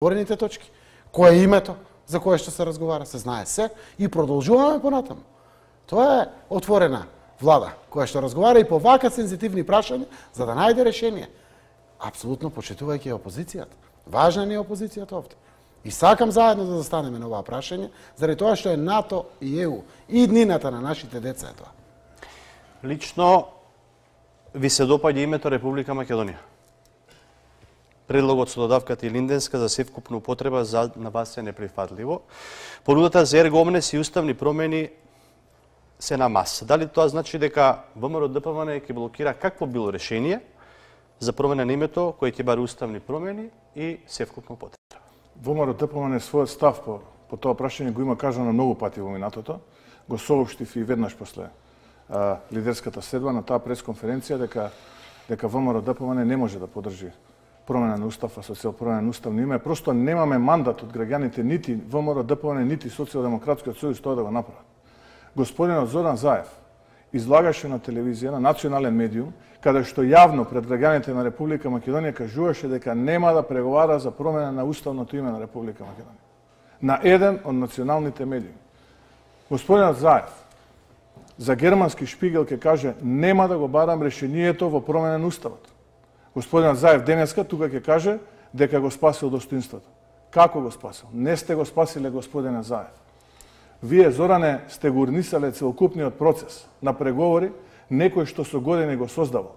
Отворените точки. Кое е името за кое ще се разговара, се знае се и продолжуваме понатаму. Тоа е отворена влада која ще разговара и по вака сензитивни прашања за да најде решение. Апсолутно почитувајќи опозицијата. Важна ни е опозицијата овде. И сакам заедно да застанеме на оваа прашање, заради тоа што е НАТО и ЕУ и иднината на нашите деца е тоа. Лично ви се допаѓа името Република Македонија? Предлогот со додавката и Линденска за севкупна употреба на вас е неприфатливо. Понудата за ергомнес и уставни промени се на маса. Дали тоа значи дека ВМРО-ДПМН ќе блокира какво било решение за промена на името кој ќе баре уставни промени и севкупна употреба? ВМРО-ДПМН својот став по тоа прашање го има кажано многу пати во минатото. Го сообштив и веднаш после лидерската седба на таа пресконференција дека ВМРО-ДПМН не може да поддржи промена на устава со цел промена на уставно име. Просто немаме мандат од граѓаните, нити ВМРО-ДПМН, нити Социјалдемократскиот сојуз тоа да го направат. Господинот Зоран Заев излагаше на телевизија, на национален медиум, каде што јавно пред граѓаните на Република Македонија кажуваше дека нема да преговара за промена на уставното име на Република Македонија. На еден од националните медиуми. Господинот Заев за германски Шпигел ќе каже нема да го барам решението во промена на уставот. Господинот Заев денеска тука ќе каже дека го спасил достоинството. Како го спасил? Не сте го спасиле, господине Заев. Вие, Зоране, сте го урнисале целокупниот процес на преговори, некој што со години го создавал.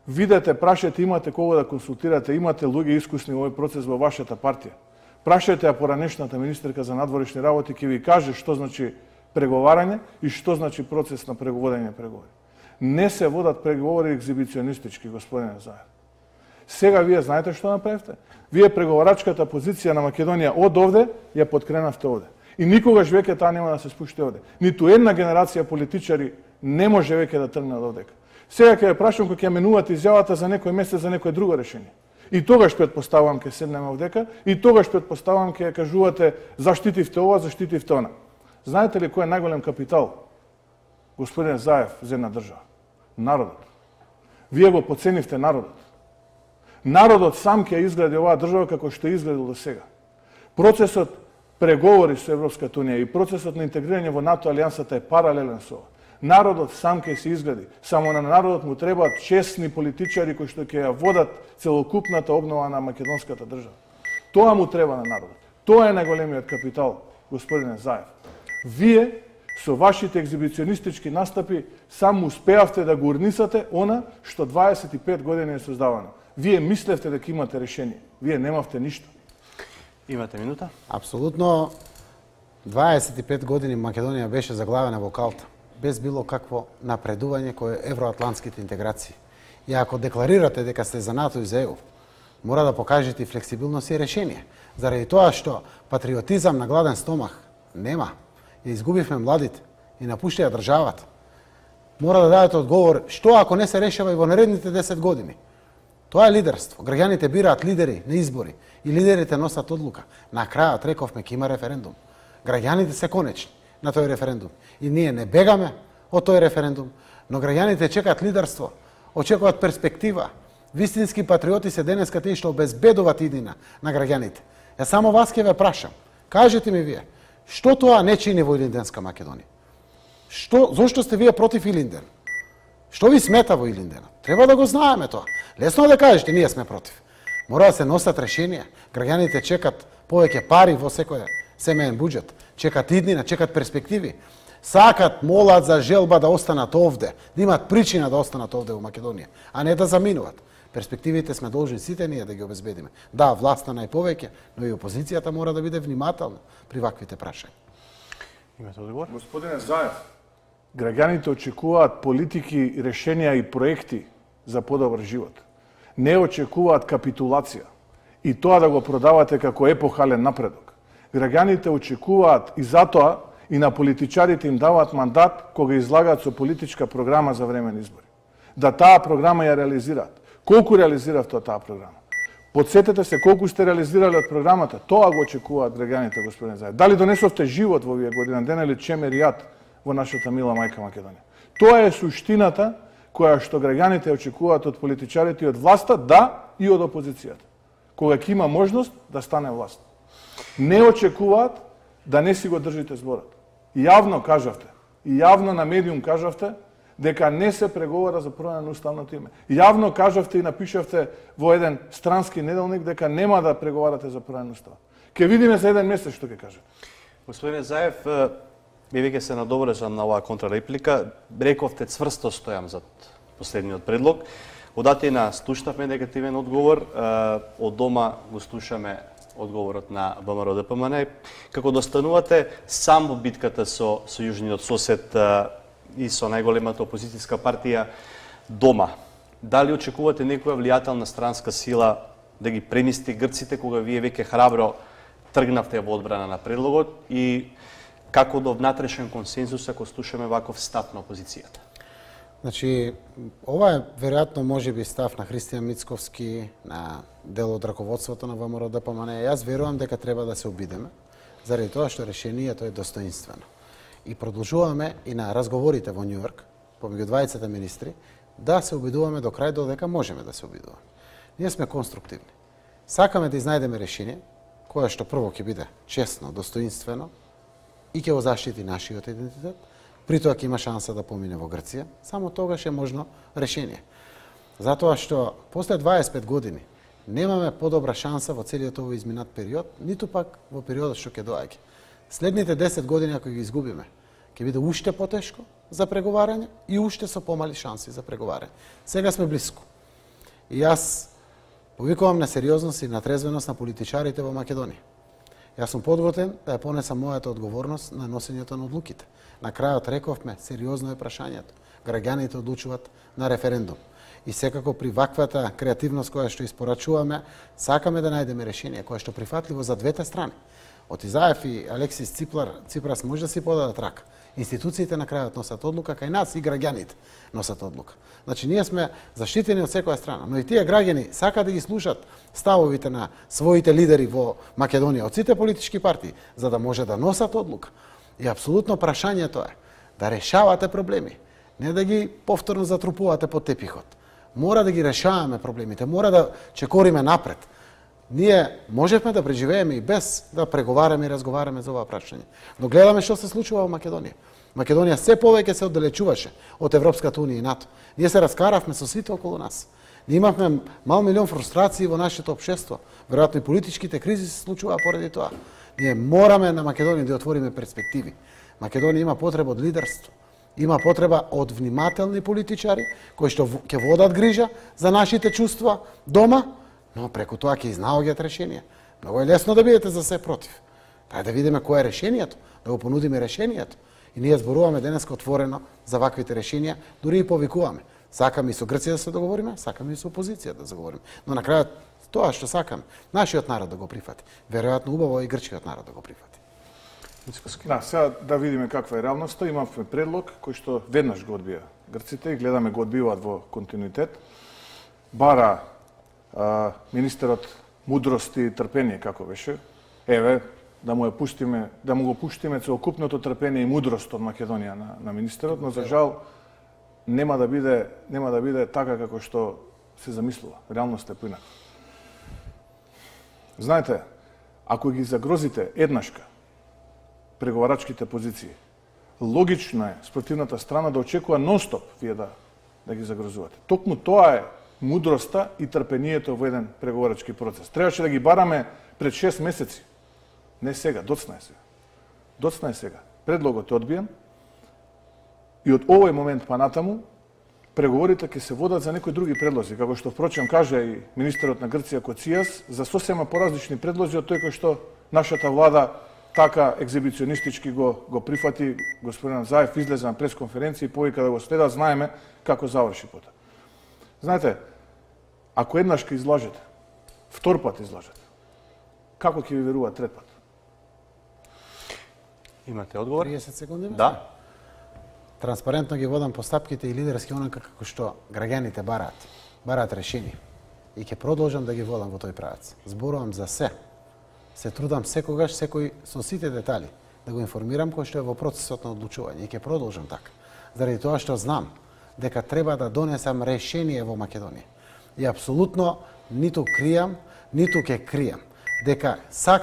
Видете, прашете, имате кого да консултирате, имате луѓе искусни во овој процес во вашата партија. Прашете ја поранешната министерка за надворешни работи, ќе ви каже што значи преговарање и што значи процес на преговорење преговори. Не се водат преговори екзибиционистички, господине Заев. Сега вие знаете што направивте? Вие преговарачката позиција на Македонија од овде ја подкренавте овде. И никогаш веќе таа нема да се спушти овде. Ниту една генерација политичари не може веќе да тргне од овдека. Сега ќе ве прашам кога ќе менувате изјавата за некој месец за некој друго решение. И тогаш претпоставувам ќе седнеме овдека и тогаш претпоставувам ќе кажувате заштитивте ова, заштитивте она. Знаете ли кој е најголем капитал, господин Заев, за една држава? Народот. Вие го поценивте народот. Народот сам ќе изгради оваа држава како што е изградил до сега. Процесот преговори со Европската унија и процесот на интегрирање во НАТО алијансата е паралелен со ова. Народот сам ќе се изгради. Само на народот му требаат честни политичари кои што ќе ја водат целокупната обнова на македонската држава. Тоа му треба на народот. Тоа е најголемиот капитал, господине Заев. Вие со вашите екзибиционистички настапи само успеавте да го урнисате она што 25 години е создавано. Вие мислевте дека имате решение. Вие немавте ништо. Имате минута? Апсолутно 25 години Македонија беше заглавена во калта, без било какво напредување кој евроатлантските интеграции. И ако декларирате дека сте за НАТО и за ЕУ, мора да покажете и флексибилност и решение. Заради тоа што патриотизам на гладен стомах нема. Ја изгубивме младите и напуштија државата. Мора да дадете одговор што ако не се решава и во наредните 10 години. Тоа е лидерство. Граѓаните бираат лидери на избори и лидерите носат одлука. На крајот рековме ќе има референдум. Граѓаните се конечни на тој референдум. И ние не бегаме од тој референдум, но граѓаните чекаат лидерство, очекуваат перспектива. Вистински патриоти се денеска тие што обезбедуваат иднина на граѓаните. Ја само вас ќе ве прашам. Кажете ми вие, што тоа не чини во Илинденска Македонија? Зошто сте вие против Илинден? Што ви смета во Илинден? Треба да го знаеме тоа. Лесно да кажете, ние сме против. Мора да се носат решенија. Граѓаните чекат повеќе пари во секој семеен буџет. Чекат иднина, чекат перспективи. Сакат, молат за желба да останат овде, да имат причина да останат овде во Македонија, а не да заминуваат. Перспективите сме должни сите ние да ги обезбедиме. Да, власта најповеќе, но и опозицијата мора да биде внимателна при ваквите прашања. Имате одговор? Господине Заев, граѓаните очекуваат политики, решенија и проекти за подобар живот. Не очекуваат капитулација и тоа да го продавате како епохален напредок. Граѓаните очекуваат и затоа и на политичарите им даваат мандат кога излагаат со политичка програма за време на избори. Да таа програма ја реализираат. Колку реализиравте таа програма? Подсетете се колку сте реализирале од програмата. Тоа го очекуваат граѓаните, господин Заев. Дали донесовте живот во овие година дена или чемеријат во нашата мила мајка Македонија? Тоа е суштината која што граѓаните очекуваат од политичарите и од власта, да, и од опозицијата. кога ќе има можност да стане власт. Не очекуваат да не си го држите зборот. Јавно кажавте, и јавно на медиум кажавте дека не се преговара за промена на уставното име. Јавно кажавте и напишавте во еден странски неделник дека нема да преговарате за промена на устава. Ке видиме за еден месец што ќе кажете. Господине Заев, веќе се надоврежам на оваа контрареплика. Рековте цврсто стојам зад последниот предлог. Од Атина слушнавме негативен одговор, од дома го слушаме одговорот на ВМРО-ДПМН. Како достанувате сам во битката со јужниот сосед и со најголемата опозицијска партија дома, дали очекувате некоја влијателна странска сила да ги премисти грците кога вие веќе храбро тргнавте во одбрана на предлогот и како до внатрешен консензус ако слушаме ваков став на опозицијата? Значи, ова е веројатно можеби став на Христијан Мицковски, на дел од раководството на ВМРО-ДПМН. Јас верувам дека треба да се обидеме, заради тоа што решението е достоинствено. И продолжуваме и на разговорите во Њујорк, помеѓу двајцата министри, да се обидуваме до крај додека можеме да се обидуваме. Ние сме конструктивни. Сакаме да изнајдеме решение, кое што прво ќе биде честно, достоинствено и ќе го заштити нашиот идентитет, при тоа ќе има шанса да помине во Грција, само тогаш е можно решение. Затоа што после 25 години немаме подобра шанса во целиот овој изминат период, ниту пак во периодот што ќе доаѓа. Следните 10 години ако ги изгубиме, ќе биде уште потешко за преговарање и уште со помали шанси за преговарање. Сега сме блиску. И јас повикувам на сериозност и на трезвеност на политичарите во Македонија. Јас сум подготвен да ја понесам мојата одговорност на носењето на одлуките. На крајот рековме, сериозно е прашањето. Граѓаните одлучуваат на референдум. И секако при ваквата креативност која што испорачуваме, сакаме да најдеме решение кое што прифатливо за двете страни. Од Изаев и Алексис Ципрас може да си подадат рака. Институциите на крајот носат одлука, кај нас и граѓаните носат одлука. Значи, ние сме заштитени од секоја страна, но и тие граѓани сакаат да ги слушат ставовите на своите лидери во Македонија, од сите политички партии, за да може да носат одлука. И апсолутно прашањето е да решавате проблеми, не да ги повторно затрупувате под тепихот. Мора да ги решаваме проблемите, мора да чекориме напред. Ние можевме да преживееме и без да преговараме и разговараме за ова прашање. Но гледаме што се случува во Македонија. Македонија се повеќе се оддалечуваше од Европската унија и НАТО. Ние се раскаравме со сите околу нас. Ние имавме мал милион фрустрации во нашето општество. Веројатно и политичките кризи се случуваа поради тоа. Ние мораме на Македонија да отвориме перспективи. Македонија има потреба од лидерство. Има потреба од внимателни политичари кои што ќе водат грижа за нашите чувства дома, но преку тоа ќе изнаоѓаат решенија. Многу е лесно да бидете за се против. Тај да видиме кое е решението, да го понудиме решението. И ние зборуваме денеска отворено за ваквите решенија, дури и повикуваме. Сакаме и со Грција да се договориме, сакаме и со опозиција да заговориме. Но на крајот тоа што сакаме, нашиот народ да го прифати. Веројатно убаво и грчкиот народ да го прифати. Да, сега да видиме каква е реалноста. Имавме предлог кој што веднаш го одбија грците и гледаме го одбиваат во континуитет. Бара министерот мудрост и трпение, како беше. Еве, да му го пуштиме целокупното трпение и мудрост од Македонија на министерот, но за жал нема да биде така како што се замислува. Реалноста е поинака. Знаете, ако ги загрозите еднашка преговарачките позиции, логично е спротивната страна да очекува нон-стоп вие да ги загрозувате. Токму тоа е мудроста и трпението во еден преговарачки процес. Требаше да ги бараме пред 6 месеци. Не сега, доцна е сега. Доцна е сега. Предлогот е одбиен и од овој момент па натаму преговорите ќе се водат за некои други предлози, како што впрочем каже и министерот на Грција Коцијас, за сосема поразлични предлози од тој кој што нашата влада така екзибиционистички го прифати. Господин Заев излезе на пресконференција и повика да го следа, знаеме како заврши потоа. Знаете, ако еднаш ќе излажете, втор пат излажете, како ќе ви верува трет пат? Имате одговор? 30 секунди? Да. Транспарентно ги водам постапките и лидерски онака како што граѓаните бараат решение. И ќе продолжам да ги водам во тој правец. Зборувам за се. Се трудам секогаш, секој со сите детали, да го информирам кој што е во процесот на одлучување. И ќе продолжам така. Заради тоа што знам дека треба да донесам решение во Македонија. И апсолутно ниту кријам, ниту ќе крием дека сакам